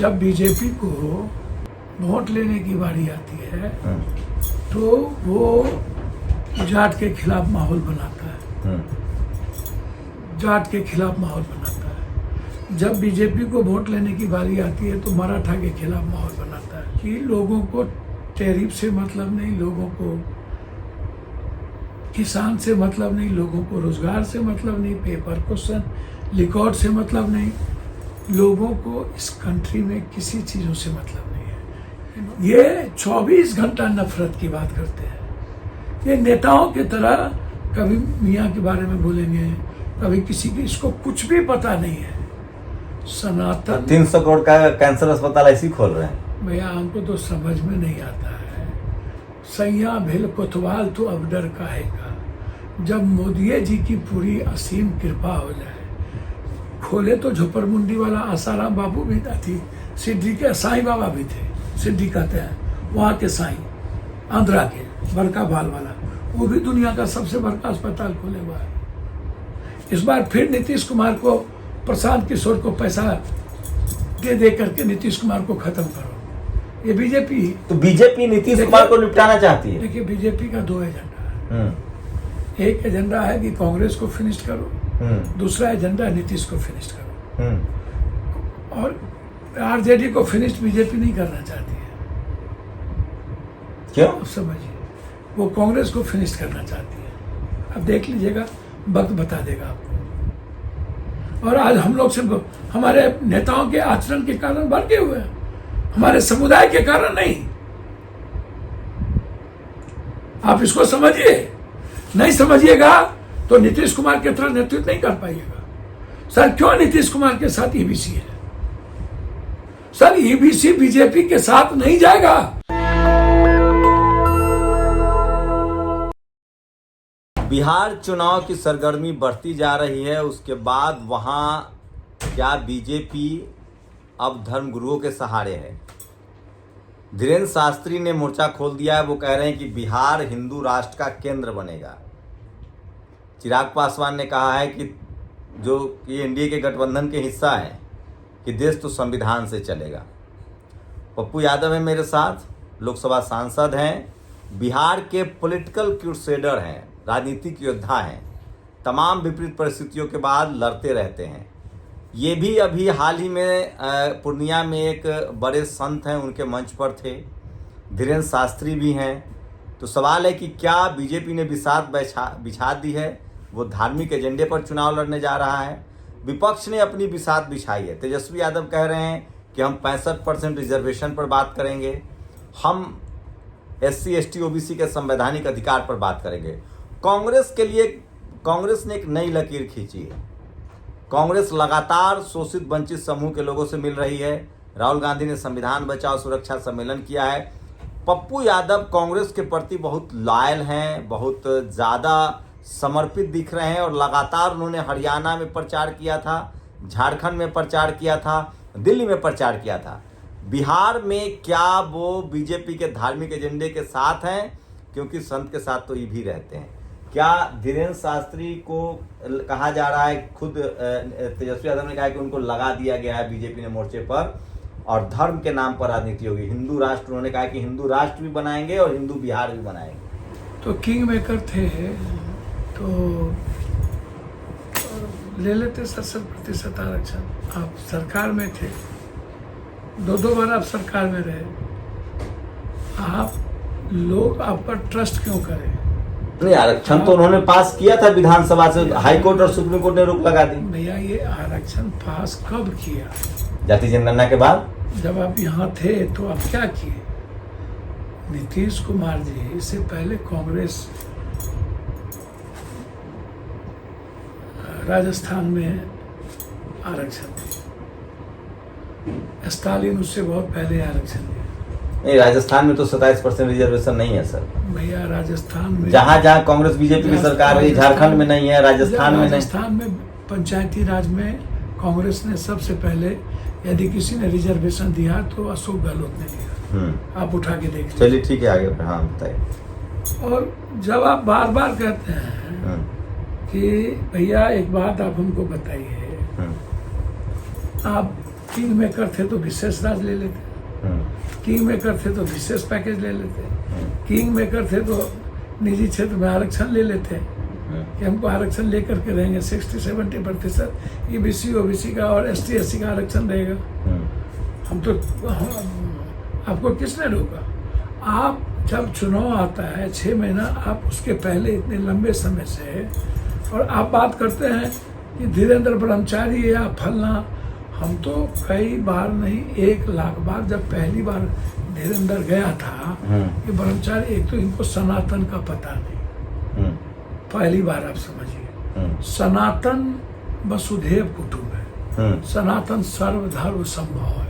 जब बीजेपी को वोट लेने की बारी आती है तो वो जाट के खिलाफ माहौल बनाता है, जाट के खिलाफ माहौल बनाता है। जब बीजेपी को वोट लेने की बारी आती है तो मराठा के खिलाफ माहौल बनाता है कि लोगों को टैरिफ से मतलब नहीं, लोगों को किसान से मतलब नहीं, लोगों को रोजगार से मतलब नहीं, पेपर क्वेश्चन रिकॉर्ड से मतलब नहीं, लोगों को इस कंट्री में किसी चीज़ों से मतलब नहीं है। ये 24 घंटा नफरत की बात करते हैं। ये नेताओं की तरह कभी मियाँ के बारे में बोलेंगे, कभी किसी की, इसको कुछ भी पता नहीं है। सनातन 300 करोड़ का कैंसर अस्पताल ऐसे ही खोल रहे हैं भैया, हमको तो समझ में नहीं आता है। सैया भेल कोतवाल तो अब डर काहेगा, जब मोदी जी की पूरी असीम कृपा हो जाए। खोले तो झोपड़मुंडी वाला आसाराम बाबू भी थी, सिद्धि के साईं बाबा भी थे, सिद्धि कहते हैं वहाँ के साईं, आंध्रा के बड़का बाल वाला, वो भी दुनिया का सबसे बड़का अस्पताल खोले हुआ है। इस बार फिर नीतीश कुमार को, प्रशांत किशोर को पैसा दे करके नीतीश कुमार को खत्म करो। ये बीजेपी, तो बीजेपी नीतीश कुमार को निपटाना चाहती है। देखिए, बीजेपी का 2 एजेंडा है। एक एजेंडा है कि कांग्रेस को फिनिश करो, दूसरा एजेंडा नीतीश को फिनिश करो। और आरजेडी को फिनिश बीजेपी नहीं करना चाहती है। क्यों? अब समझिए, वो कांग्रेस को फिनिश करना चाहती है। अब देख लीजिएगा, वक्त बता देगा आपको। और आज हम लोग सिर्फ हमारे नेताओं के आचरण के कारण भड़के हुए हैं, हमारे समुदाय के कारण नहीं। आप इसको समझिए। नहीं समझिएगा तो नीतीश कुमार की तरह नेतृत्व नहीं कर पाइएगा। सर, क्यों नीतीश कुमार के साथ ईबीसी है? सर, ईबीसी बीजेपी के साथ नहीं जाएगा। बिहार चुनाव की सरगर्मी बढ़ती जा रही है, उसके बाद वहां क्या बीजेपी अब धर्मगुरुओं के सहारे है? धीरेन्द्र शास्त्री ने मोर्चा खोल दिया है। वो कह रहे हैं कि बिहार हिंदू राष्ट्र का केंद्र बनेगा। चिराग पासवान ने कहा है कि जो कि एनडीए के गठबंधन के हिस्सा है कि देश तो संविधान से चलेगा। पप्पू यादव है मेरे साथ, लोकसभा सांसद हैं, बिहार के पॉलिटिकल क्रूसेडर हैं, राजनीतिक योद्धा हैं, तमाम विपरीत परिस्थितियों के बाद लड़ते रहते हैं। ये भी अभी हाल ही में पूर्णिया में एक बड़े संत हैं, उनके मंच पर थे। धीरेन्द्र शास्त्री भी हैं। तो सवाल है कि क्या बीजेपी ने बिसात बिछा दी है? वो धार्मिक एजेंडे पर चुनाव लड़ने जा रहा है। विपक्ष ने अपनी बिसात बिछाई है। तेजस्वी यादव कह रहे हैं कि हम 65% रिजर्वेशन पर बात करेंगे, हम SC ST OBC के संवैधानिक अधिकार पर बात करेंगे। कांग्रेस के लिए कांग्रेस ने एक नई लकीर खींची है। कांग्रेस लगातार शोषित वंचित समूह के लोगों से मिल रही है। राहुल गांधी ने संविधान बचाओ सुरक्षा सम्मेलन किया है। पप्पू यादव कांग्रेस के प्रति बहुत लॉयल हैं, बहुत ज़्यादा समर्पित दिख रहे हैं और लगातार उन्होंने हरियाणा में प्रचार किया था, झारखंड में प्रचार किया था, दिल्ली में प्रचार किया था। बिहार में क्या वो बीजेपी के धार्मिक एजेंडे के साथ हैं? क्योंकि संत के साथ तो ये भी रहते हैं। क्या धीरेन्द्र शास्त्री को कहा जा रहा है, खुद तेजस्वी यादव ने कहा कि उनको लगा दिया गया है बीजेपी ने मोर्चे पर, और धर्म के नाम पर राजनीति होगी। हिंदू राष्ट्र, उन्होंने कहा कि हिंदू राष्ट्र भी बनाएंगे और हिंदू बिहार भी बनाएंगे। तो किंग मेकर थे तो ले लेते 70% आरक्षण। आप सरकार में थे, 2 बार आप सरकार में रहे, आप लोग आप पर ट्रस्ट क्यों करें? नहीं, आरक्षण तो उन्होंने पास किया था विधानसभा से, हाई कोर्ट और सुप्रीम कोर्ट ने रोक लगा दी। भैया, ये आरक्षण पास कब किया? जाति जनगणना के बाद। जब आप यहाँ थे तो आप क्या किए? नीतीश कुमार जी, इससे पहले कांग्रेस राजस्थान में आरक्षण दी, स्टालिन उससे बहुत पहले आरक्षण दिया। नहीं, राजस्थान में तो 27% रिजर्वेशन नहीं है सर। भैया, राजस्थान में जहाँ कांग्रेस बीजेपी की सरकार रही, झारखंड में नहीं है, राजस्थान में नहीं। राजस्थान में पंचायती राज में कांग्रेस ने सबसे पहले, यदि किसी ने रिजर्वेशन दिया तो अशोक गहलोत ने दिया। आप उठा के देख लीजिए। चलिए ठीक है, आगे। हाँ, बताइए। और जब आप बार बार कहते हैं कि भैया एक बात आप हमको बताइए, आप किंग मेकर थे तो विशेष राज ले लेते, किंग मेकर थे तो विशेष पैकेज ले लेते, किंग मेकर थे तो निजी क्षेत्र में आरक्षण ले लेते कि हमको आरक्षण लेकर के रहेंगे 60-70% EBC OBC का और ST SC का आरक्षण रहेगा। हम तो आपको किसने रोका? आप जब चुनाव आता है 6 महीना, आप उसके पहले इतने लंबे समय से, और आप बात करते हैं कि धीरेन्द्र ब्रह्मचारी या फलना, हम तो कई बार नहीं 1 लाख बार, जब पहली बार धीरेन्द्र गया था कि ब्रह्मचारी, एक तो इनको सनातन का पता नहीं, पहली बार आप समझिए, सनातन वसुधैव कुटुंब है, सनातन सर्वधर्म संभव है,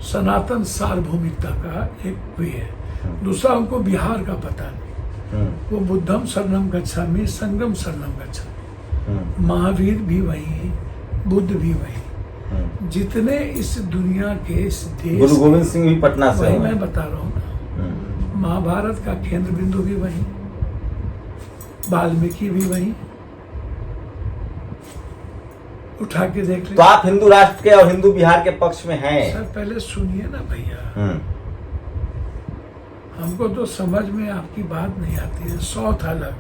सनातन सार्वभौमिकता का एक भी है। दूसरा, उनको बिहार का पता नहीं, वो बुद्धम शरणम गच्छामि, संगम शरणम गच्छामि, महावीर भी वही, बुद्ध भी वही, जितने इस दुनिया के, इस देश, गुरु गोविंद सिंह भी पटना से, वही मैं बता रहा हूँ ना, महाभारत का केंद्र बिंदु भी वही, वाल्मीकि भी वही, उठा के देख ले। तो आप हिंदू राष्ट्र के और हिंदू बिहार के पक्ष में हैं? सर पहले सुनिए ना भैया, हमको तो समझ में आपकी बात नहीं आती है। साउथ अलग,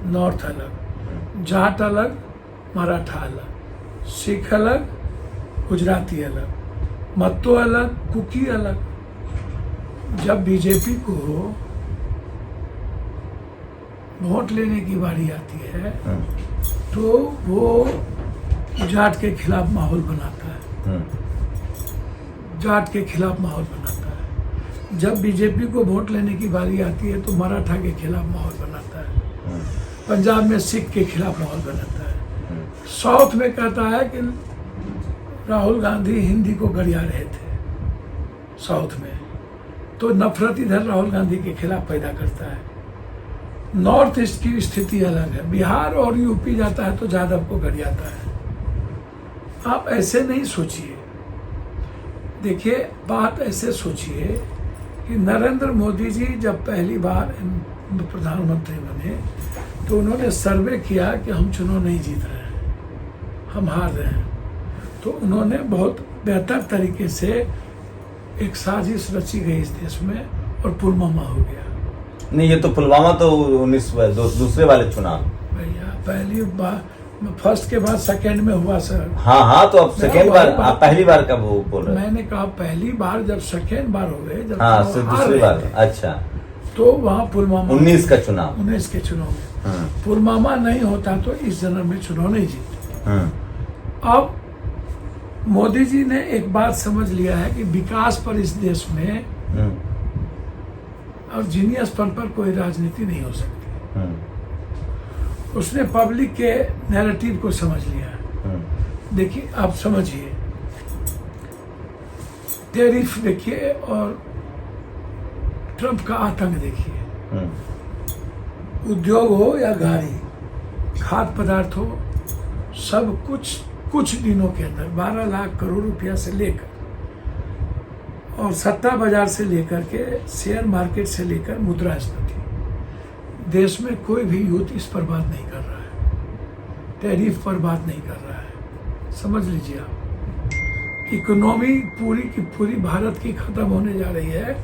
नॉर्थ अलग, जाट अलग, मराठा अलग, सिख अलग, गुजराती अलग, मत्तो अलग, कुकी अलग। जब बीजेपी को वोट लेने की बारी आती है तो वो जाट के खिलाफ माहौल बनाता है, जाट के खिलाफ माहौल बनाता है। जब बीजेपी को वोट लेने की बारी आती है तो मराठा के खिलाफ माहौल बनाता है, पंजाब में सिख के खिलाफ माहौल बनाता है, साउथ में कहता है कि राहुल गांधी हिंदी को गरिया रहे थे साउथ में, तो नफरत इधर राहुल गांधी के खिलाफ पैदा करता है। नॉर्थ ईस्ट की स्थिति अलग है, बिहार और यूपी जाता है तो यादव को गरियाता है। आप ऐसे नहीं सोचिए, देखिए बात ऐसे सोचिए कि नरेंद्र मोदी जी जब पहली बार प्रधानमंत्री बने तो उन्होंने सर्वे किया कि हम चुनाव नहीं जीत रहे हैं, हम हार रहे हैं, तो उन्होंने बहुत बेहतर तरीके से एक साजिश रची गई इस देश में और पुलवामा हो गया। नहीं, ये तो पुलवामा तो 19 दूसरे वाले चुनाव भैया, पहली बार फर्स्ट के बाद सेकंड में हुआ सर। हाँ, तो अब सेकेंड बार, आप पहली बार कब वो बोल रहे? मैंने कहा पहली बार जब सेकंड बार हो गए, जब हाँ, सिर्फ दूसरी बार। अच्छा, तो वहाँ पुलवामा 19 का चुनाव, 19 के चुनाव में पुलवामा नहीं होता तो इस जन्म में चुनाव नहीं जीते। अब मोदी जी ने एक बात समझ लिया है कि विकास पर इस देश में और जीनियस पर कोई राजनीति नहीं हो सकती। उसने पब्लिक के नैरेटिव को समझ लिया है। देखिए, आप समझिए, टैरिफ देखिए और ट्रंप का आतंक देखिए, उद्योग हो या गाड़ी, खाद्य पदार्थ हो, सब कुछ दिनों के अंदर 12 लाख करोड़ रुपया से लेकर और सट्टा बाजार से लेकर के शेयर मार्केट से लेकर मुद्रास्फीति, देश में कोई भी यूथ इस पर बात नहीं कर रहा है, टैरिफ पर बात नहीं कर रहा है। समझ लीजिए आप, इकोनॉमी पूरी की पूरी भारत की खत्म होने जा रही है।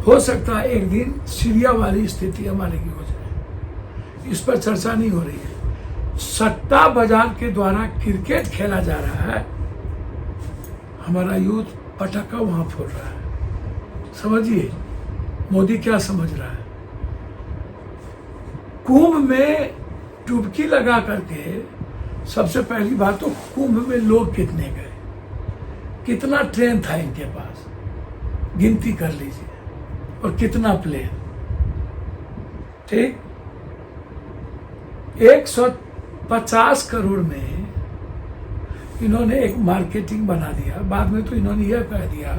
हो सकता है एक दिन सीरिया वाली स्थिति हमारे की हो जाए, इस पर चर्चा नहीं हो रही है। सट्टा बाजार के द्वारा क्रिकेट खेला जा रहा है, हमारा यूथ पटाखा वहां फोड़ रहा है। समझिए मोदी क्या समझ रहा है। कुंभ में डुबकी लगा करके, सबसे पहली बात तो कुंभ में लोग कितने गए, कितना ट्रेन था इनके पास, गिनती कर लीजिए, और कितना प्लेन। ठीक, 150 करोड़ में इन्होंने एक मार्केटिंग बना दिया। बाद में तो इन्होंने यह कह दिया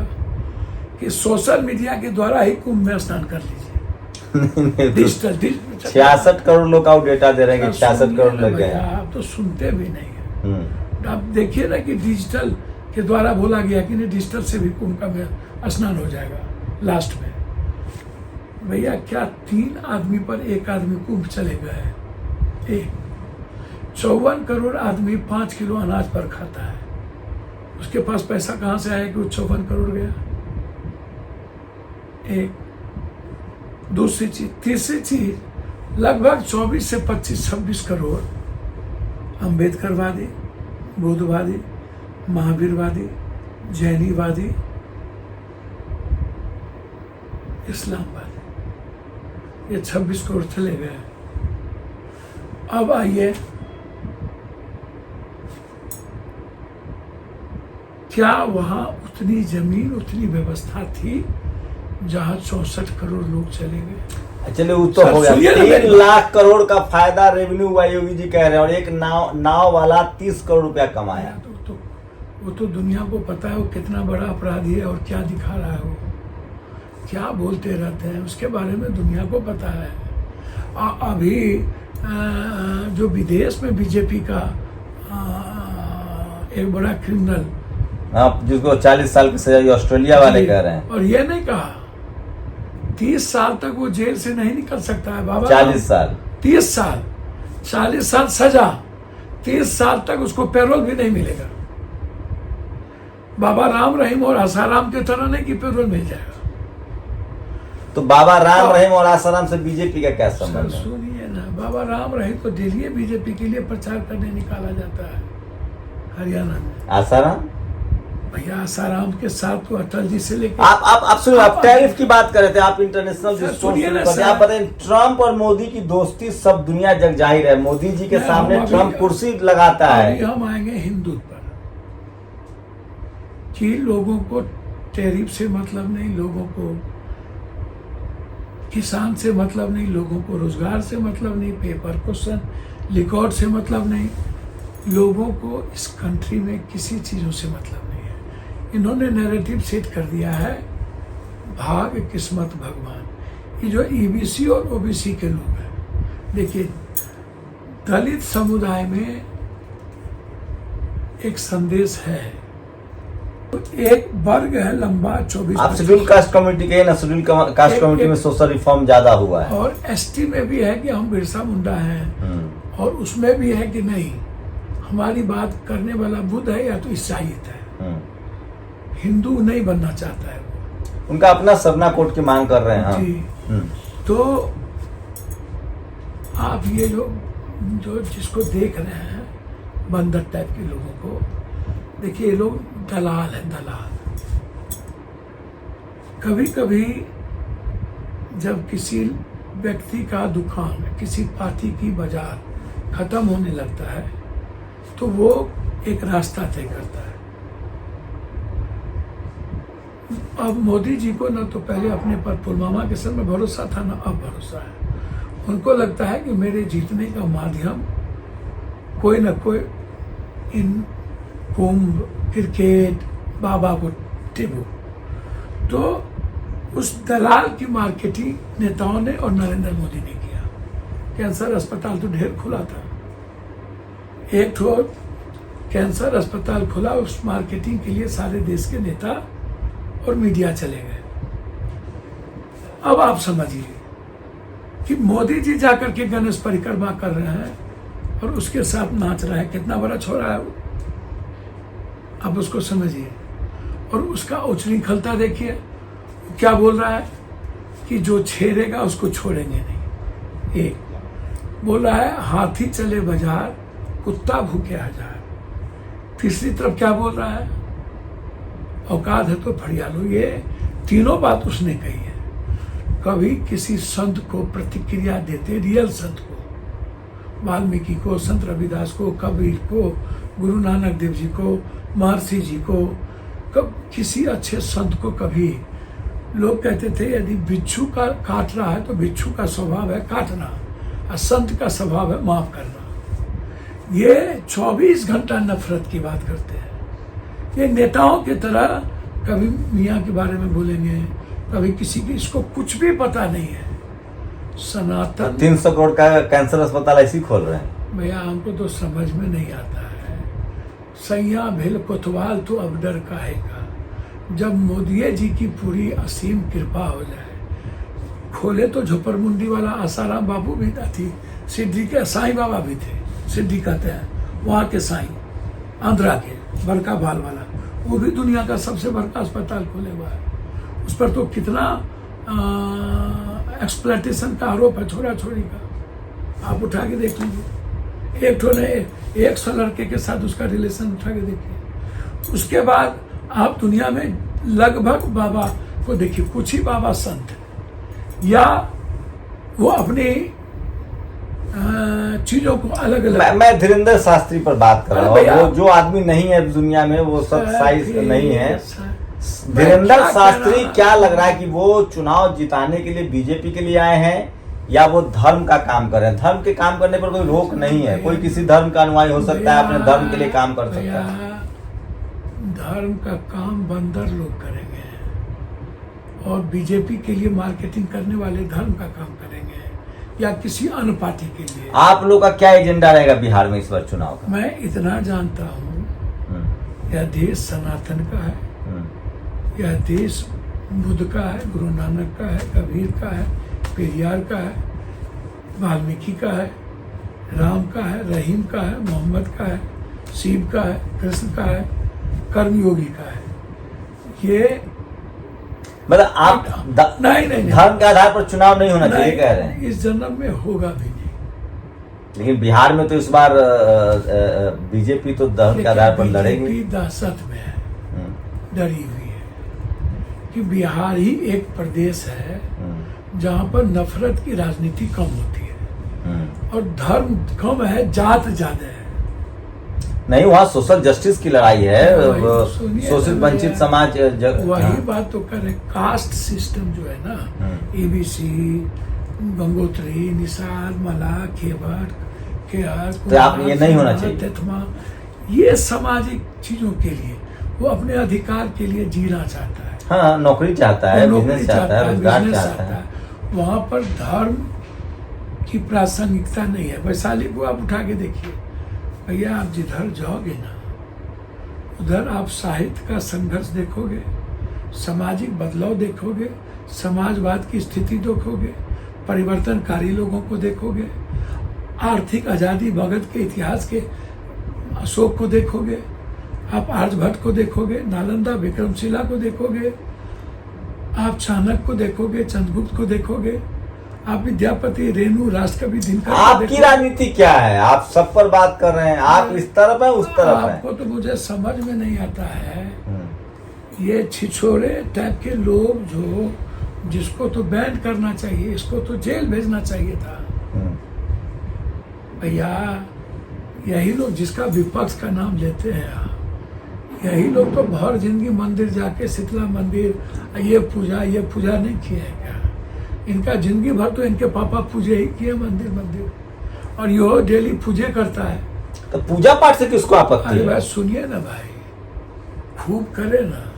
कि सोशल मीडिया के द्वारा ही कुंभ में स्नान कर लीजिए। डिजिटल 66 करोड़ लोग का डेटा दे रहे हैं कि 66 करोड़ लग गए। आप तो सुनते भी नहीं है। आप देखिए ना कि डिजिटल के द्वारा बोला गया कि नहीं, डिजिटल से भी कुंभ का स्नान हो जाएगा लास्ट में। भैया, क्या 3 आदमी पर 1 आदमी कुंभ चले गए? 54 करोड़ आदमी 5 किलो अनाज पर खाता है, उसके पास पैसा कहाँ से आया कि वो 54 करोड़ गया? एक दूसरी चीज, तीसरी चीज लगभग 24 से 25-26 करोड़ अम्बेडकरवादी, बुद्धवादी, महावीरवादी, जैनीवादी, इस्लामवादी, ये 26 करोड़ चले गए। अब आइए, क्या वहां उतनी जमीन, उतनी व्यवस्था थी जहां 64 करोड़ लोग चले गए? चलिए वो तो हो गया। 3 लाख करोड़ का फायदा रेवेन्यू हुआ, योगी जी कह रहे हैं, और एक नाव वाला 30 करोड़ रुपया कमाया। वो तो दुनिया को पता है वो कितना बड़ा अपराधी है और क्या दिखा रहा है, वो क्या बोलते रहते हैं उसके बारे में दुनिया को पता है। अभी जो विदेश में बीजेपी का एक बड़ा क्रिमिनल, आप जिसको 40 साल की सजा ऑस्ट्रेलिया वाले कह रहे हैं, और ये नहीं कहा 30 साल तक वो जेल से नहीं निकल सकता है बाबा। 40 साल 30 साल 40 साल सजा, 30 साल तक उसको पैरोल भी नहीं मिलेगा। बाबा राम रहीम और आसाराम की तरह नहीं कि पैरोल मिल जाएगा। तो बाबा राम रहीम और आसाराम से बीजेपी का क्या संबंध है? सुनिए ना, बाबा राम रहीम तो दिल्ली बीजेपी के लिए प्रचार करने निकाला जाता है हरियाणा में। आसाराम भैया आसाराम के साथ तो अटल जी से लेकर आप सुनिए, आप टैरिफ की बात कर रहे थे, आप इंटरनेशनल सर, आप बताएं, ट्रम्प और मोदी की दोस्ती सब दुनिया जग जाहिर है। मोदी जी के सामने ट्रम्प कुर्सी लगाता है। हम आएंगे हिंदुत्व पर कि लोगों को टैरिफ से मतलब नहीं, लोगों को किसान से मतलब नहीं, लोगों को रोजगार से मतलब नहीं, पेपर क्वेश्चन रिकॉर्ड से मतलब नहीं, लोगों को इस कंट्री में किसी चीजों से मतलब नहीं है। इन्होंने नैरेटिव सेट कर दिया है भाग्य, किस्मत, भगवान। ये जो ईबीसी और ओबीसी के लोग हैं, देखिए दलित समुदाय में एक संदेश है, एक वर्ग है लंबा 24। आप शेड्यूल कास्ट कम्युनिटी के ना, शेड्यूल कास्ट कम्युनिटी में सोशल रिफॉर्म ज्यादा हुआ है, और एसटी में भी है कि हम बिरसा मुंडा हैं, और उसमें भी है कि नहीं हमारी बात करने वाला बुद्ध है या तो ईसाईयत है, हिंदू नहीं बनना चाहता है वो। उनका अपना सरना कोड की मांग कर रहे हैं। जी। तो आप ये जो जिसको देख रहे हैं बंदर टाइप के लोगों को, देखिए ये लोग दलाल है, दलाल। कभी कभी जब किसी व्यक्ति का दुकान, किसी पार्टी की बाजार खत्म होने लगता है तो वो एक रास्ता तय करता है। अब मोदी जी को न तो पहले अपने पर पुलवामा के समय भरोसा था, न अब भरोसा है। उनको लगता है कि मेरे जीतने का माध्यम कोई न कोई इन कुंभ, क्रिकेट, बाबा को टिबू, तो उस दलाल की मार्केटिंग नेताओं ने और नरेंद्र मोदी ने किया। कैंसर अस्पताल तो ढेर खुला था, एक तो कैंसर अस्पताल खुला, उस मार्केटिंग के लिए सारे देश के नेता और मीडिया चले गए। अब आप समझिए कि मोदी जी जाकर के गणेश परिक्रमा कर रहे हैं और उसके साथ नाच रहा है, कितना बड़ा छोरा है वो, आप उसको समझिए। और उसका उच्छृंखलता देखिए, क्या बोल रहा है कि जो छेड़ेगा उसको छोड़ेंगे नहीं। एक बोल रहा है हाथी चले बाजार, कुत्ता भूखे हजार। तीसरी तरफ क्या बोल रहा है, औकात है तो फड़िया लो। ये तीनों बात उसने कही है। कभी किसी संत को प्रतिक्रिया देते, रियल संत को, वाल्मीकि को, संत रविदास को, कबीर को, गुरु नानक देव जी को, महर्षि जी को, कब किसी अच्छे संत को कभी लोग कहते थे यदि बिच्छू का काट रहा है तो बिच्छू का स्वभाव है काटना, और संत का स्वभाव है माफ करना। ये 24 घंटा नफरत की बात करते हैं। ये नेताओं की तरह कभी मियाँ के बारे में बोलेंगे, कभी किसी की, इसको कुछ भी पता नहीं है। सनातन 300 करोड़ का कैंसर अस्पताल ऐसे ही खोल रहे हैं। भैया हमको तो समझ में नहीं आता है। सैया भेल कोतवाल तो अब डर काहेगा, जब मोदी जी की पूरी असीम कृपा हो जाए। खोले तो झोपड़मुंडी वाला आसाराम बाबू भी थी, सिद्धि के साईं बाबा भी थे, सिद्धि कहते हैं वहाँ के साईं, आंध्रा के बड़का बाल वाला, वो भी दुनिया का सबसे बड़ा अस्पताल खोले हुआ है। उस पर तो कितना एक्सप्लॉयटेशन का आरोप है, छोरा छोरी का। आप उठा के देख लीजिए, एक ठो ने 100 लड़के के साथ उसका रिलेशन उठा के देखिए। उसके बाद आप दुनिया में लगभग बाबा को देखिए, कुछ ही बाबा संत हैं, या वो अपनी चीजों को अलग अलग। मैं धीरेन्द्र शास्त्री पर बात कर रहा हूँ, भैया, वो जो आदमी नहीं है दुनिया में, वो सब साइज नहीं है। मैं धीरेन्द्र क्या शास्त्री कह रहा- क्या लग रहा है कि वो चुनाव जिताने के लिए बीजेपी के लिए आए हैं, या वो धर्म का काम कर रहे हैं? धर्म के काम करने पर कोई रोक नहीं है, कोई किसी धर्म का अनुयायी हो सकता है, अपने धर्म के लिए काम कर सकता है। धर्म का काम बंदर लोग करेंगे, और बीजेपी के लिए मार्केटिंग करने वाले धर्म का काम करेंगे, या किसी अन्य पार्टी के लिए। आप लोग का क्या एजेंडा रहेगा बिहार में इस बार चुनाव का? मैं इतना जानता हूँ, यह देश सनातन का है, यह देश बुद्ध का है, गुरु नानक का है, कबीर का है, पेरियार का है, वाल्मीकि का है, राम का है, रहीम का है, मोहम्मद का है, शिव का है, कृष्ण का है, कर्मयोगी का है। ये मतलब आप नहीं धर्म के आधार पर चुनाव नहीं होना चाहिए कह रहे हैं? इस जन्म में होगा भी नहीं। लेकिन बिहार में तो इस बार बीजेपी तो धर्म के आधार पर लड़ेगी। बीजेपी दहशत में है, डरी हुई है कि बिहार ही एक प्रदेश है जहाँ पर नफरत की राजनीति कम होती है, और धर्म कम है, जात ज्यादा है। नहीं, वहाँ सोशल जस्टिस की लड़ाई है, सुनिए शोषित ना, वंचित समाज वही बात तो कर रहे। कास्ट सिस्टम जो है ना, एबीसी, गंगोत्री, निषाद, मला, खेबर, केआर, तो आप ये नहीं होना चाहिए। तेतमा, ये सामाजिक चीजों के लिए वो अपने अधिकार के लिए जीना चाहता है। हाँ, नौकरी चाहता है, नौकरी बिजनेस चाहता है, रोजगार बिजनेस चाहता है। वहाँ पर धर्म की प्रासंगिकता नहीं है। वैशाली को आप उठा के देखिए भैया, आप जिधर जाओगे ना उधर आप साहित्य का संघर्ष देखोगे, सामाजिक बदलाव देखोगे, समाजवाद की स्थिति देखोगे, परिवर्तनकारी लोगों को देखोगे, आर्थिक आज़ादी भगत के इतिहास के अशोक को देखोगे, आप आर्यभट्ट को देखोगे, नालंदा विक्रमशिला को देखोगे, आप चाणक्य को देखोगे, चंद्रगुप्त को देखोगे, आप विद्यापति, रेणु, राष्ट्रकवि, दिनकर को आपकी देखोगे। राजनीति क्या है? आप सब पर बात कर रहे हैं, आप इस तरफ है उस तरफ है। आपको तो मुझे समझ में नहीं आता है, ये छिछोरे टाइप के लोग जो, जिसको तो बैन करना चाहिए, इसको तो जेल भेजना चाहिए था भैया। यही लोग जिसका विपक्ष का नाम लेते हैं आप, यही लोग तो भर जिंदगी मंदिर जाके शीतला मंदिर ये पूजा नहीं किए हैं क्या? इनका जिंदगी भर तो इनके पापा पूजे ही किए मंदिर, और यो डेली पूजे करता है। तो पूजा पाठ से किसको आपत्ति अरे है? भाई सुनिए ना भाई, खूब करे ना।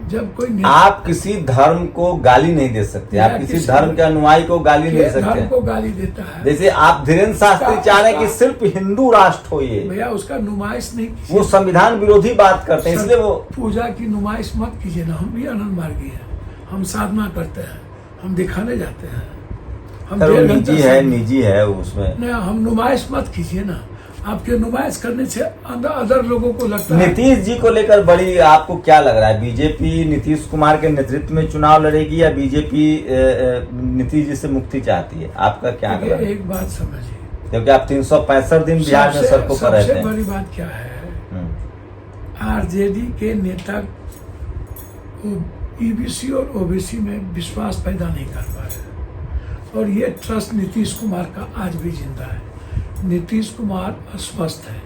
जब कोई आप किसी धर्म को गाली नहीं दे सकते, आप किसी धर्म के अनुयायी को गाली नहीं दे धर्म सकते। को गाली देता है जैसे आप धीरेन्द्र शास्त्री चाह रहे हैं कि सिर्फ हिंदू राष्ट्र हो, ये भैया, उसका नुमाइश नहीं कीजिए। वो संविधान विरोधी बात करते हैं, इसलिए वो पूजा की नुमाइश मत कीजिए ना। हम भी आनंद मार्गी हैं, हम साधना करते हैं, हम दिखाने जाते हैं, हम सर, वो 1.5 घंटा निजी है उसमें। नहीं, हम नुमाइश मत कीजिए ना। आपके नुमाइश करने से अदर लोगों को लगता है। नीतीश जी को लेकर बड़ी आपको क्या लग रहा है? बीजेपी नीतीश कुमार के नेतृत्व में चुनाव लड़ेगी, या बीजेपी नीतीश जी से मुक्ति चाहती है? आपका क्या लग है? एक बात समझिए, क्योंकि आप 365 दिन बिहार में सड़कों पर रहते सबसे हैं। बड़ी बात क्या है, आरजेडी के नेता ईबीसी और ओबीसी में विश्वास पैदा नहीं कर पा रहे, और ये ट्रस्ट नीतीश कुमार का आज भी जिंदा है। नीतीश कुमार अस्वस्थ है,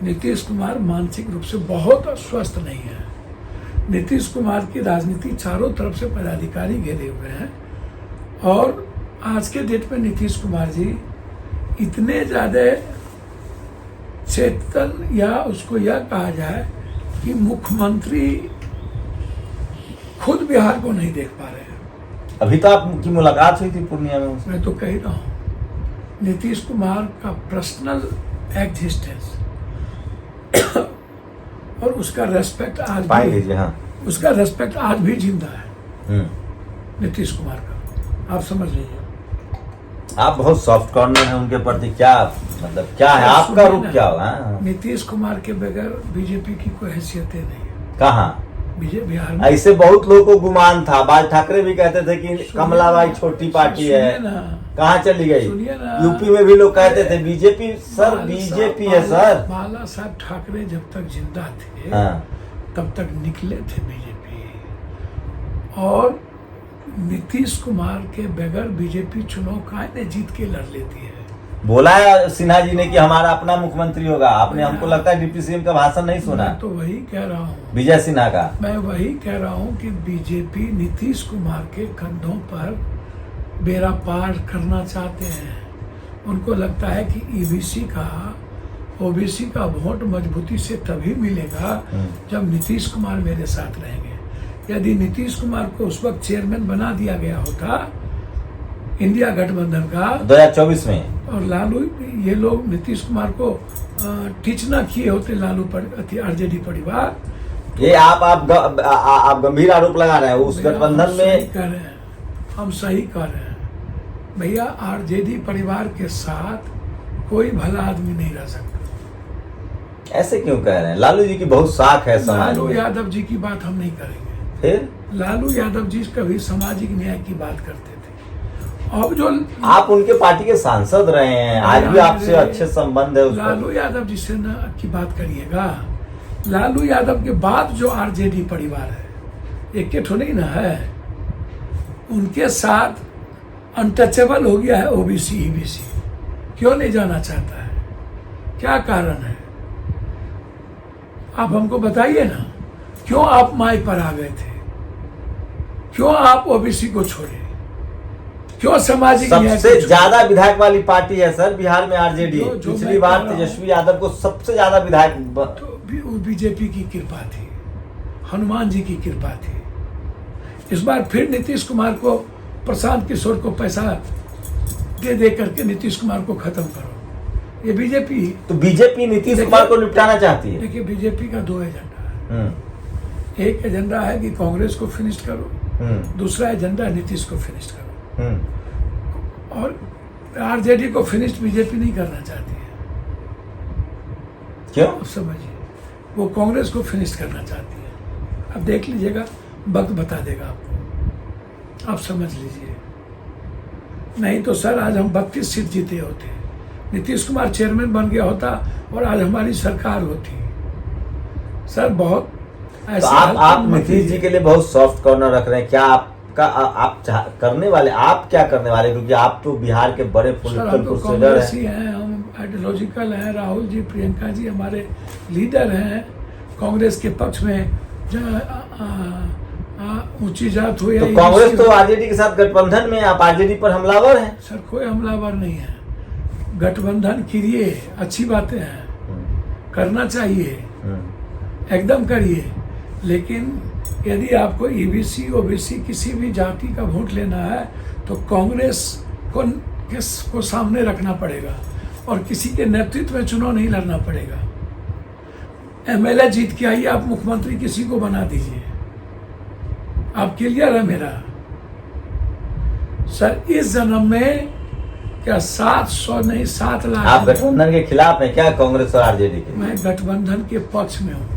नीतीश कुमार मानसिक रूप से बहुत अस्वस्थ नहीं है। नीतीश कुमार की राजनीति चारों तरफ से पदाधिकारी घेरे हुए हैं, और आज के डेट में नीतीश कुमार जी इतने ज़्यादा चेतन, या उसको यह कहा जाए कि मुख्यमंत्री खुद बिहार को नहीं देख पा रहे हैं। अभी तो आपकी मुलाकात हुई थी पूर्णिया में उससे। मैं तो कह रहा हूँ, नीतीश कुमार का पर्सनल एग्जिस्टेंस और उसका रेस्पेक्ट आज भी, हाँ। उसका रेस्पेक्ट आज भी जिंदा है नीतीश कुमार का। आप समझ लीजिए। आप बहुत सॉफ्ट कॉर्नर हैं उनके प्रति, क्या मतलब क्या है आपका रूप, क्या होगा? नीतीश कुमार के बगैर बीजेपी की कोई हैसियत नहीं है। कहाँ? बिहार में। ऐसे बहुत लोगों को गुमान था, बाल ठाकरे भी कहते थे कि कमलाबाई छोटी पार्टी है, कहाँ चली गई? यूपी में भी लोग कहते थे बीजेपी। सर बीजेपी है सर। बाला साहब ठाकरे जब तक जिंदा थे, हाँ। तब तक निकले थे बीजेपी, और नीतीश कुमार के बगैर बीजेपी चुनाव काहे जीत के लड़ लेती है। बोला है सिन्हा जी ने कि हमारा अपना मुख्यमंत्री होगा। आपने, हमको लगता है डिप्टी सीएम का भाषण नहीं सुना। मैं तो वही कह रहा हूँ, विजय सिन्हा का। मैं वही कह रहा हूँ कि बीजेपी नीतीश कुमार के कंधों पर बेड़ा पार करना चाहते हैं। उनको लगता है कि ईबीसी का, ओबीसी का वोट मजबूती से तभी मिलेगा जब नीतीश कुमार मेरे साथ रहेंगे। यदि नीतीश कुमार को उस वक्त चेयरमैन बना दिया गया होता इंडिया गठबंधन का 2024 में, और लालू, ये लोग नीतीश कुमार को टीच ना किए होते, लालू आरजेडी परिवार। ये आप गंभीर आरोप लगा रहे हैं उस गठबंधन में। कह रहे हैं, हम सही कह रहे हैं भैया। आरजेडी परिवार के साथ कोई भला आदमी नहीं रह सकता। ऐसे क्यों कह रहे हैं? लालू जी की बहुत साख है समाज लालू में। यादव जी की बात हम नहीं करेंगे। फिर लालू यादव जी कभी सामाजिक न्याय की बात करते थे। अब जो आप उनके पार्टी के सांसद रहे हैं, आज भी आपसे अच्छे संबंध है। लालू यादव जी से न की बात करिएगा। लालू यादव के बाद जो आरजेडी परिवार है, एक ठो नहीं ना है, उनके साथ अनटचेबल हो गया है ओबीसी ईबीसी। क्यों नहीं जाना चाहता है? क्या कारण है? आप हमको बताइए ना, क्यों आप माई पर आ गए थे? क्यों आप ओबीसी को छोड़े? क्यों सामाजिक न्याय? सबसे ज्यादा विधायक वाली पार्टी है सर बिहार में आरजेडी। पिछली बार तेजस्वी यादव को सबसे ज्यादा विधायक, तो बीजेपी की कृपा थी, हनुमान जी की कृपा थी। इस बार फिर नीतीश कुमार को, प्रशांत किशोर को पैसा दे करके नीतीश कुमार को खत्म करो। ये बीजेपी। तो बीजेपी नीतीश कुमार को निपटाना चाहती है। देखिए, बीजेपी का दो एजेंडा है। एक एजेंडा है कि कांग्रेस को फिनिश करो, दूसरा एजेंडा नीतीश को फिनिश करो। और आरजेडी को फिनिश बीजेपी नहीं करना चाहती है। क्यों? अब समझिए, वो कांग्रेस को फिनिश करना चाहती है। अब देख लीजिएगा, वक्त बता देगा आपको, आप समझ लीजिए। नहीं तो सर आज हम 32 सीट जीते होते, नीतीश कुमार चेयरमैन बन गया होता और आज हमारी सरकार होती। सर बहुत तो आप नीतीश जी के लिए बहुत सॉफ्ट कॉर्नर रख रहे हैं क्या? आप करने वाले, आप क्या करने वाले? क्योंकि आप तो बिहार के बड़े पॉलिटिकल क्रूसेडर हैं, हम आइडियोलॉजिकल हैं। राहुल जी, प्रियंका जी हमारे लीडर हैं कांग्रेस के पक्ष में। ऊंची जात हो या तो कांग्रेस तो आरजेडी के साथ गठबंधन में, आप आरजेडी पर हमलावर हैं। सर कोई हमलावर नहीं है। गठबंधन कीजिए, अच्छी बातें हैं, करना चाहिए, एकदम करिए। लेकिन यदि आपको ईबीसी ओबीसी किसी भी जाति का वोट लेना है तो कांग्रेस को सामने रखना पड़ेगा और किसी के नेतृत्व में चुनाव नहीं लड़ना पड़ेगा। एमएलए जीत के आइए, आप मुख्यमंत्री किसी को बना दीजिए। आप क्लियर है मेरा? सर इस जन्म में क्या 700 नहीं 7 लाख। आप गठबंधन के खिलाफ हैं क्या, कांग्रेस और आरजेडी के? मैं गठबंधन के पक्ष में हूँ।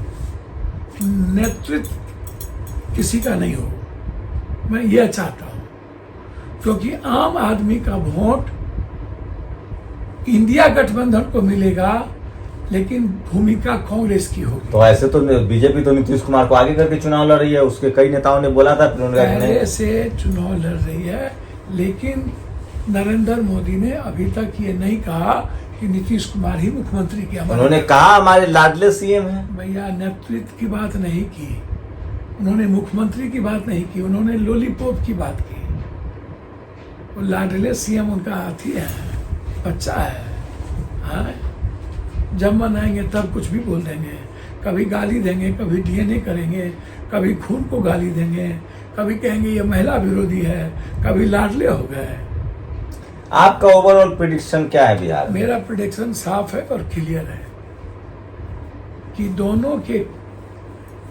नेतृत्व किसी का नहीं हो, मैं यह चाहता हूं, क्योंकि आम आदमी का वोट इंडिया गठबंधन को मिलेगा, लेकिन भूमिका कांग्रेस की होगी। तो ऐसे तो बीजेपी तो नीतीश कुमार को आगे करके चुनाव लड़ रही है, उसके कई नेताओं ने बोला था पहले से चुनाव लड़ रही है, लेकिन नरेंद्र मोदी ने अभी तक ये नहीं कहा कि नीतीश कुमार ही मुख्यमंत्री किया। उन्होंने कहा हमारे लाडले सीएम हैं। भैया नेतृत्व की बात नहीं की उन्होंने, मुख्यमंत्री की बात नहीं की, उन्होंने लॉलीपॉप की बात की। वो लाडले सीएम उनका हाथी है, बच्चा है। हाँ, जब मन आएंगे तब कुछ भी बोल देंगे, कभी गाली देंगे, कभी डीएनए करेंगे, कभी खून को गाली देंगे, कभी कहेंगे ये महिला विरोधी है, कभी लाडले हो गए। आपका ओवरऑल प्रेडिक्शन क्या है बिहार में? मेरा प्रेडिक्शन साफ है और क्लियर है कि दोनों के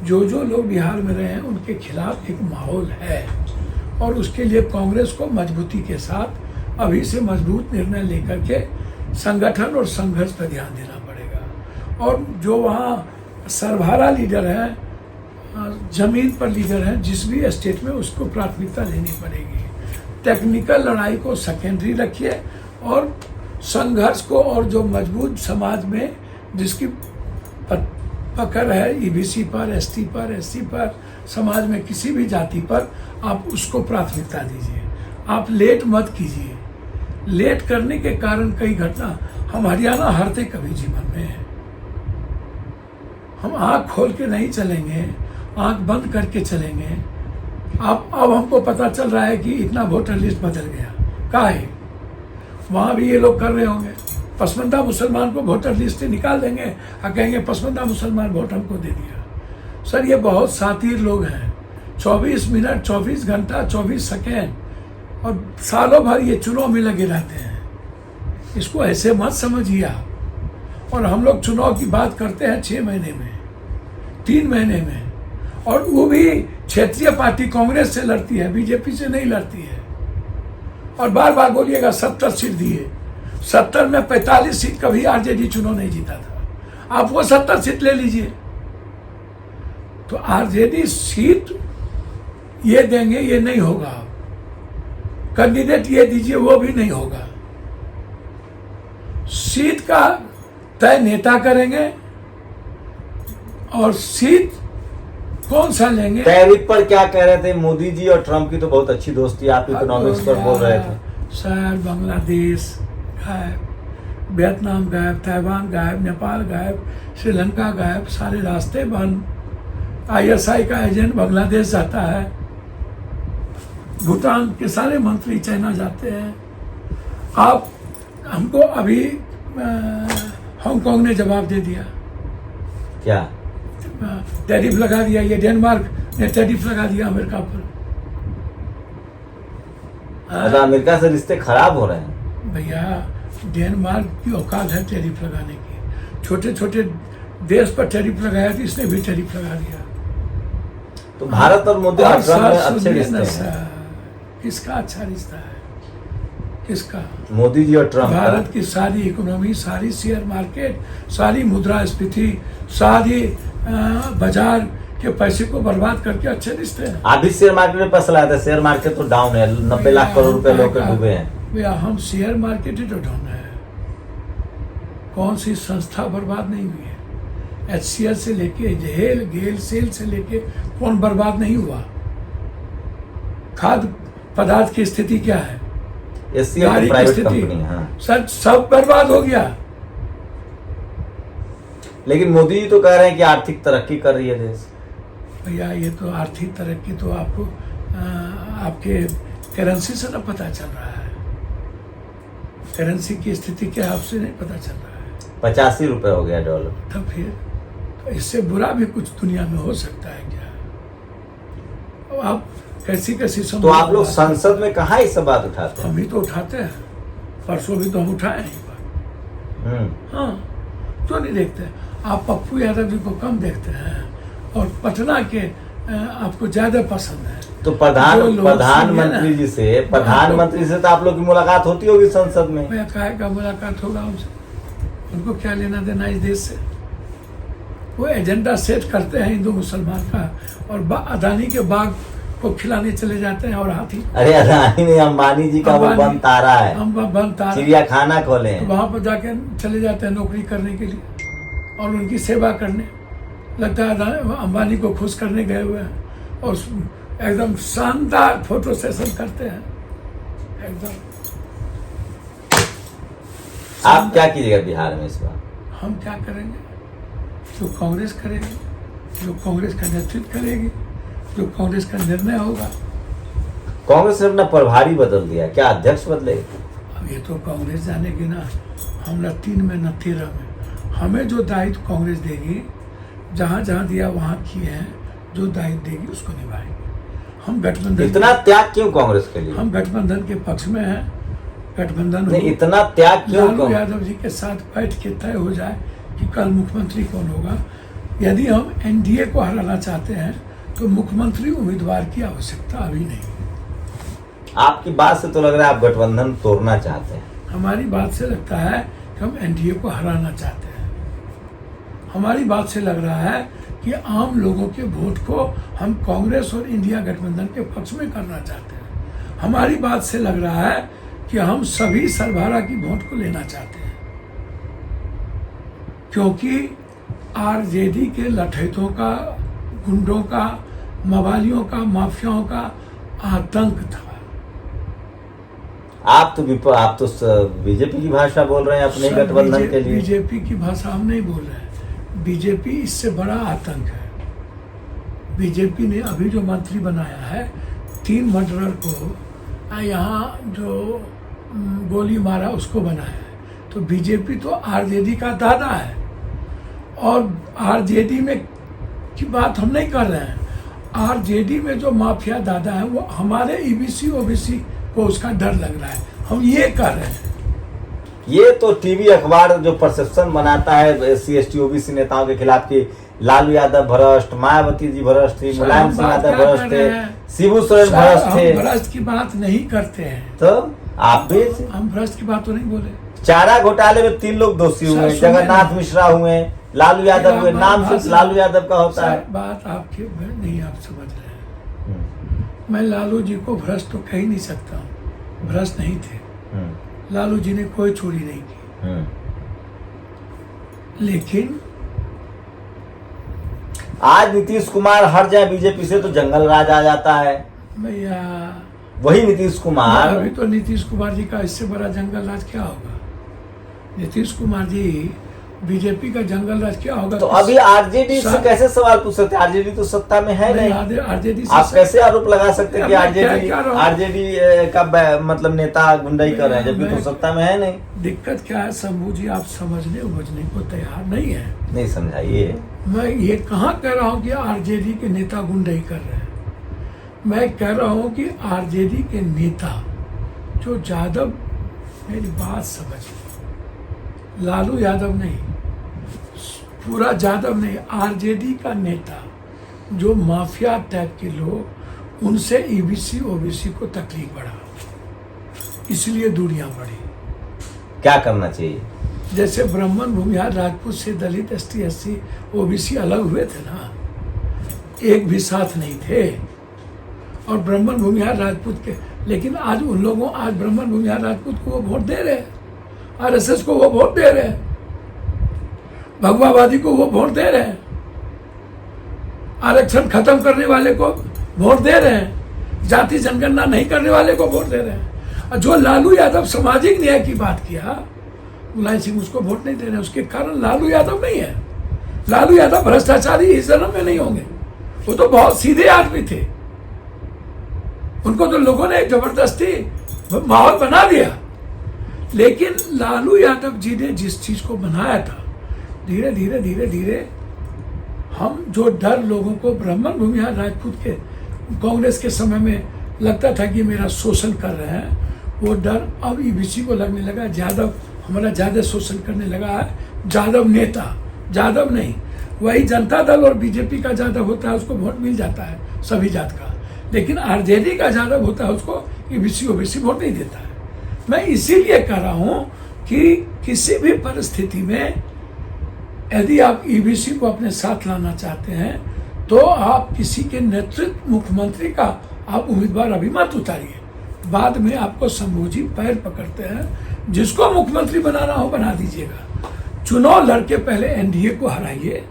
जो लोग बिहार में रहे हैं उनके खिलाफ एक माहौल है, और उसके लिए कांग्रेस को मजबूती के साथ अभी से मजबूत निर्णय लेकर के संगठन और संघर्ष पर ध्यान देना पड़ेगा। और जो वहाँ सरभारा लीडर हैं जमीन पर लीडर हैं जिस भी स्टेट में, उसको प्राथमिकता देनी पड़ेगी। टेक्निकल लड़ाई को सेकेंडरी रखिए और संघर्ष को, और जो मजबूत समाज में जिसकी पकड़ है ईबीसी पर, एसटी पर, एससी पर, समाज में किसी भी जाति पर, आप उसको प्राथमिकता दीजिए। आप लेट मत कीजिए। लेट करने के कारण कई घटना, हम हरियाणा हारते कभी जीवन में है। हम आंख खोल के नहीं चलेंगे, आंख बंद करके चलेंगे। अब हमको पता चल रहा है कि इतना वोटर लिस्ट बदल गया, क्या है वहाँ भी ये लोग कर रहे होंगे। पसमानदा मुसलमान को वोटर लिस्ट से निकाल देंगे और कहेंगे पसमानदा मुसलमान वोट हमको दे दिया। सर ये बहुत सातिर लोग हैं। 24 मिनट, 24 घंटा, 24 सेकेंड और सालों भर ये चुनाव में लगे रहते हैं। इसको ऐसे मत समझिए आप। और हम लोग चुनाव की बात करते हैं 6 महीने में, 3 महीने में, और वो भी क्षेत्रीय पार्टी कांग्रेस से लड़ती है, बीजेपी से नहीं लड़ती है। और बार बार बोलिएगा 70 सीट दिए। 70 में 45 सीट कभी आरजेडी चुनाव नहीं जीता था। आप वो 70 सीट ले लीजिए। तो आरजेडी सीट ये देंगे, ये नहीं होगा। कैंडिडेट ये दीजिए, वो भी नहीं होगा। सीट का तय नेता करेंगे और सीट कौन सा लेंगे। टैरिफ पर क्या कह रहे थे मोदी जी और ट्रम्प की तो बहुत अच्छी दोस्ती, आप इकोनॉमिक्स पर बोल रहे थे। सर बांग्लादेश गायब, वियतनाम गायब, ताइवान गायब, नेपाल गायब, श्रीलंका गायब, सारे रास्ते बंद। आईएसआई का एजेंट बांग्लादेश जाता है, भूटान के सारे मंत्री चाइना जाते हैं। आप हमको अभी हांगकांग ने जवाब दे दिया, क्या टैरिफ लगा दिया। ये डेनमार्क ने टैरिफ लगा दिया अमेरिका पर। मतलब अमेरिका से रिश्ते खराब हो रहे हैं भैया। डेनमार्क की औकात है टैरिफ लगाने की। छोटे छोटे देश पर टैरिफ लगाया था, इसने भी टैरिफ लगा दिया। तो भारत और मोदी और ट्रम्प में अच्छे रिश्ते हैं। किसका अच्छा रिश्ता है? किसका? मोदी जी और ट्रम्प। भारत की सारी इकोनॉमी, सारी शेयर मार्केट, सारी मुद्रास्फीति, सारी बाजार के पैसे को बर्बाद करके अच्छे रिश्ते हैं। आप भी शेयर मार्केट में पैसा लगाया था। शेयर मार्केट तो डाउन है, 90 लाख करोड़ रुपए लोग के डूबे हैं। भैया हम शेयर मार्केट ही तो डाउन है। कौन सी संस्था बर्बाद नहीं हुई है? HCL से लेके जेल, गेल, सेल से लेके कौन बर्बाद नहीं हुआ? खाद्य पदार्थ की स्थिति क्या है? HCL प्राइवेट कंपनी है। सर सब बर्बाद हो गया। लेकिन मोदी जी तो कह रहे हैं कि आर्थिक तरक्की कर रही है देश। भैया ये तो आर्थिक तरक्की तो आपको आपके करेंसी से ना पता चल रहा है। करेंसी की स्थिति क्या आपसे नहीं पता चल रहा है। 85 रुपए हो गया डॉलर। तो फिर तो इससे बुरा भी कुछ दुनिया में हो सकता है क्या? अब आप कैसी तो आप लोग संसद में कहाँ ये सब बात उठाते हैं? हम ही तो उठाते हैं। परसों भी तो हम उठाए हैं ये बात। हाँ, क्यों नहीं देखते? आप पप्पू यादव जी को कम देखते हैं और पटना के आपको ज्यादा पसंद है। तो प्रधानमंत्री से तो आप लोग की मुलाकात होती होगी संसद में। भैया काहे का मुलाकात होगा उनसे? उनको क्या लेना देना इस देश से? वो एजेंडा सेट करते हैं हिंदू मुसलमान का, और अदानी के बाग को खिलाने चले जाते हैं। और हाथी, अरे अदानी नहीं, अंबानी जी का वो बंद तारा है। हम बंद तारा, चिड़ियाखाना खोले हैं। तो वहां पर जाके चले जाते हैं नौकरी करने के लिए और उनकी सेवा करने। लगता है अंबानी को खुश करने गए हुए हैं और एकदम शानदार फोटो सेशन करते हैं एकदम। आप क्या कीजिएगा बिहार में इस बार? हम क्या करेंगे? जो कांग्रेस करेगी, जो कांग्रेस का नेतृत्व करेगी, जो कांग्रेस का निर्णय होगा। कांग्रेस ने अपना प्रभारी बदल दिया, क्या अध्यक्ष बदलेगी? अब ये तो कांग्रेस जानेगी ना। हम न 3 में न 13 में। हमें जो दायित्व कांग्रेस देगी, जहाँ जहाँ दिया वहाँ किए हैं, जो दायित्व देगी उसको निभाएंगे। हम गठबंधन, इतना त्याग क्यों कांग्रेस के लिए? हम गठबंधन के पक्ष में हैं। गठबंधन नहीं, इतना त्याग क्यों? लालू यादव जी के साथ बैठ के तय हो जाए कि कल मुख्यमंत्री कौन होगा। यदि हम एनडीए को हराना चाहते हैं तो मुख्यमंत्री उम्मीदवार की आवश्यकता अभी नहीं। आपकी बात से तो लग रहा है आप गठबंधन तोड़ना चाहते हैं। हमारी बात से लगता है कि हम एनडीए को हराना चाहते हैं। हमारी बात से लग रहा है कि आम लोगों के वोट को हम कांग्रेस और इंडिया गठबंधन के पक्ष में करना चाहते हैं। हमारी बात से लग रहा है कि हम सभी सरबराह की वोट को लेना चाहते हैं, क्योंकि आरजेडी के लठैतों का, गुंडों का, मवालियों का, माफियाओं का आतंक था। आप तो बीजेपी की भाषा बोल रहे हैं अपने गठबंधन के लिए। बीजेपी की भाषा हम नहीं बोल रहे हैं, बीजेपी इससे बड़ा आतंक है। बीजेपी ने अभी जो मंत्री बनाया है, 3 मर्डरर को यहाँ जो गोली मारा उसको बनाया है। तो बीजेपी तो आरजेडी का दादा है, और आरजेडी में की बात हम नहीं कर रहे हैं। आरजेडी में जो माफिया दादा है वो हमारे ईबीसी ओबीसी को उसका डर लग रहा है, हम ये कर रहे हैं। ये तो टीवी अखबार जो परसेप्शन बनाता है SC ST OBC नेताओं के खिलाफ कि लालू यादव भ्रष्ट, मायावती जी भ्रष्ट थी, मुलायम सिंह यादव भ्रष्ट थे, शिबू सोरेन भ्रष्ट थे। भ्रष्ट की बात नहीं करते हैं। तो आप भी हम भ्रष्ट की बात तो नहीं बोले। चारा घोटाले में 3 लोग दोषी हुए, जगन्नाथ मिश्रा हुए, लालू यादव हुए, नाम सिर्फ लालू यादव का होता है। बात आपकी नहीं, आप समझ रहे हैं। मैं लालू जी को भ्रष्ट तो कह ही नहीं सकता हूँ, भ्रष्ट नहीं थे। लालू जी ने कोई चोरी नहीं की, लेकिन आज नीतीश कुमार हट जाए बीजेपी से तो जंगल राज आ जाता है भैया। वही नीतीश कुमार। अभी तो नीतीश कुमार जी का इससे बड़ा जंगल राज क्या होगा? नीतीश कुमार जी बीजेपी का जंगल राज क्या होगा? तो अभी आरजेडी से कैसे सवाल पूछ सकते? आरजेडी तो सत्ता में है नहीं। आरजेडी आप कैसे आरोप लगा सकते हैं कि आरजेडी का मतलब नेता गुंडाई कर रहे हैं, जबकि तो सत्ता में है नहीं? दिक्कत क्या है शंभू जी, आप समझने उमझने को तैयार नहीं है। नहीं समझाइए। मैं ये कहाँ कह रहा हूँ कि आरजेडी के नेता गुंडाई कर रहे हैं। मैं कह रहा हूँ कि आरजेडी के नेता जो यादव, मेरी बात समझिए, लालू यादव नहीं, पूरा यादव नहीं, आरजेडी का नेता जो माफिया टाइप के लोग, उनसे ईबीसी ओबीसी को तकलीफ बढ़ा, इसलिए दूरियां बढ़ी। क्या करना चाहिए? जैसे ब्राह्मण भूमिहार राजपूत से दलित ST SC OBC अलग हुए थे ना, एक भी साथ नहीं थे। और ब्राह्मण भूमिहार राजपूत के, लेकिन आज उन लोगों, आज ब्राह्मण भूमिहार राजपूत को वो वोट दे रहे हैं, RSS को वो वोट दे रहे हैं, भगवावादी को वो वोट दे रहे हैं, आरक्षण खत्म करने वाले को वोट दे रहे हैं, जाति जनगणना नहीं करने वाले को वोट दे रहे हैं। और जो लालू यादव सामाजिक न्याय की बात किया, मुलायम सिंह उसको वोट नहीं दे रहे। उसके कारण लालू यादव नहीं है। लालू यादव भ्रष्टाचारी इस जन्म में नहीं होंगे, वो तो बहुत सीधे आदमी थे। उनको तो लोगों ने जबरदस्ती माहौल बना दिया। लेकिन लालू यादव जी ने जिस चीज को बनाया था, धीरे धीरे धीरे धीरे हम जो डर लोगों को ब्राह्मण भूमिहार राजपूत के कांग्रेस के समय में लगता था कि मेरा शोषण कर रहे हैं, वो डर अब ईबीसी को लगने लगा यादव हमारा ज्यादा शोषण करने लगा है। यादव नेता, यादव नहीं, वही जनता दल और बीजेपी का यादव होता है, उसको वोट मिल जाता है सभी जात का। लेकिन आरजेडी का यादव होता है, उसको ईबीसी ओबीसी वोट नहीं देता है। मैं इसीलिए कह रहा हूं कि किसी भी परिस्थिति में यदि आप ईबीसी को अपने साथ लाना चाहते हैं, तो आप किसी के नेतृत्व, मुख्यमंत्री का आप उम्मीदवार अभी मत उतारिए। बाद में आपको शंभू जी पैर पकड़ते हैं, जिसको मुख्यमंत्री बनाना हो बना दीजिएगा। चुनाव लड़के पहले एनडीए को हराइए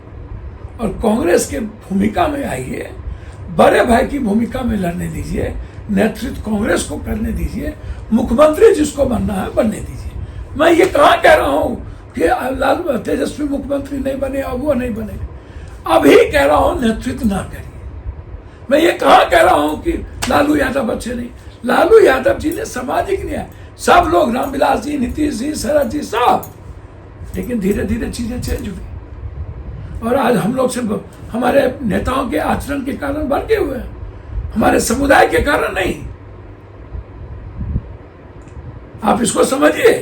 और कांग्रेस के भूमिका में आइए, बड़े भाई की भूमिका में लड़ने दीजिए, नेतृत्व कांग्रेस को करने दीजिए, मुख्यमंत्री जिसको बनना है बनने दीजिए। मैं ये कहाँ कह रहा हूँ कि लालू तेजस्वी मुख्यमंत्री नहीं बने, अब वो नहीं बने। अभी कह रहा हूँ नेतृत्व ना करिए। मैं ये कहाँ कह रहा हूँ कि लालू यादव अच्छे नहीं। लालू यादव जी ने सामाजिक न्याय, सब लोग, रामविलास जी, नीतीश जी, शरद जी, सब, लेकिन धीरे धीरे चीजें चेंज हुई। और आज हम लोग सिर्फ हमारे नेताओं के आचरण के कारण भड़के हुए हैं, हमारे समुदाय के कारण नहीं। आप इसको समझिए।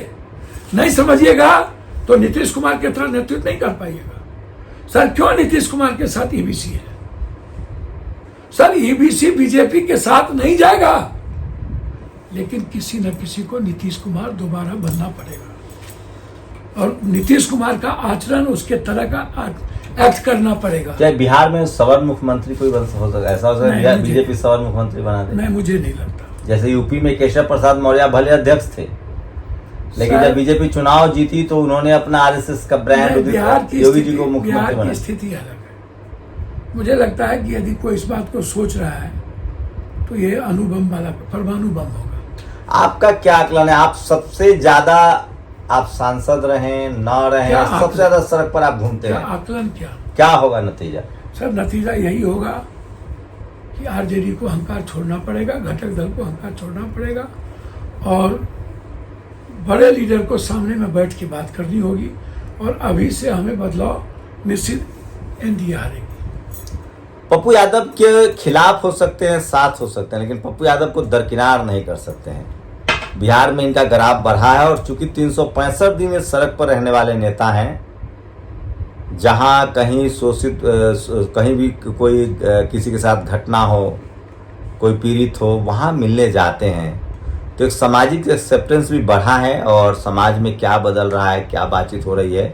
नहीं समझिएगा तो नीतीश कुमार की तरह नेतृत्व नहीं कर पाइएगा। सर क्यों नीतीश कुमार के साथ ईबीसी है? सर ईबीसी बीजेपी के साथ नहीं जाएगा, लेकिन किसी न किसी को नीतीश कुमार दोबारा बनना पड़ेगा। और नीतीश कुमार का आचरण, उसके तरह का एक्ट करना पड़ेगा। क्या बिहार में सवर्ण मुख्यमंत्री कोई हो सकता है? ऐसा हो सकता है नहीं, बीजेपी सवर्ण मुख्यमंत्री बना दे? नहीं, मुझे नहीं लगता। जैसे यूपी में केशव प्रसाद मौर्य भले अध्यक्ष थे, लेकिन जब बीजेपी चुनाव जीती तो उन्होंने अपना आरएसएस का ब्रांड योगी जी को मुख्यमंत्री बनाया। स्थिति अलग है। मुझे लगता है कि यदि कोई इस बात को सोच रहा है तो ये अणुबम वाला परमाणु बम होगा। आपका क्या आकलन है? आप सबसे ज्यादा आप सांसद रहे न रहे, सबसे ज्यादा सड़क पर आप घूमते हैं, आकलन क्या होगा नतीजा? सर नतीजा यही होगा कि आरजेडी को अहंकार छोड़ना पड़ेगा, घटक दल को अहंकार छोड़ना पड़ेगा और बड़े लीडर को सामने में बैठ के बात करनी होगी। और अभी से हमें बदलाव निश्चित एनडीए हारेगी। पप्पू यादव के खिलाफ हो सकते हैं, साथ हो सकते हैं, लेकिन पप्पू यादव को दरकिनार नहीं कर सकते हैं। बिहार में इनका ग्राफ बढ़ा है और चूंकि 365 दिन इस सड़क पर रहने वाले नेता हैं, जहां कहीं शोषित कहीं भी कोई किसी के साथ घटना हो, कोई पीड़ित हो, वहां मिलने जाते हैं, तो एक सामाजिक एक्सेप्टेंस भी बढ़ा है। और समाज में क्या बदल रहा है, क्या बातचीत हो रही है,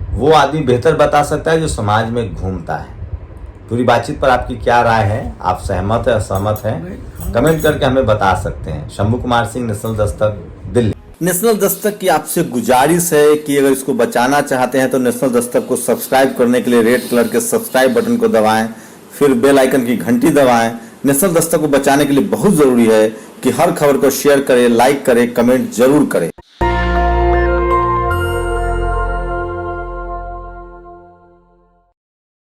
वो आदमी बेहतर बता सकता है जो समाज में घूमता है। पूरी बातचीत पर आपकी क्या राय है? आप सहमत है, असहमत है? कमेंट करके हमें बता सकते हैं। शंभू कुमार सिंह, नेशनल दस्तक, दिल्ली। नेशनल दस्तक की आपसे गुजारिश है कि अगर इसको बचाना चाहते हैं तो नेशनल दस्तक को सब्सक्राइब करने के लिए रेड कलर के सब्सक्राइब बटन को दबाएं, फिर बेल आइकन की घंटी दबाएं। नेशनल दस्तक को बचाने के लिए बहुत जरूरी है कि हर खबर को शेयर करें, लाइक करें, कमेंट जरूर करें।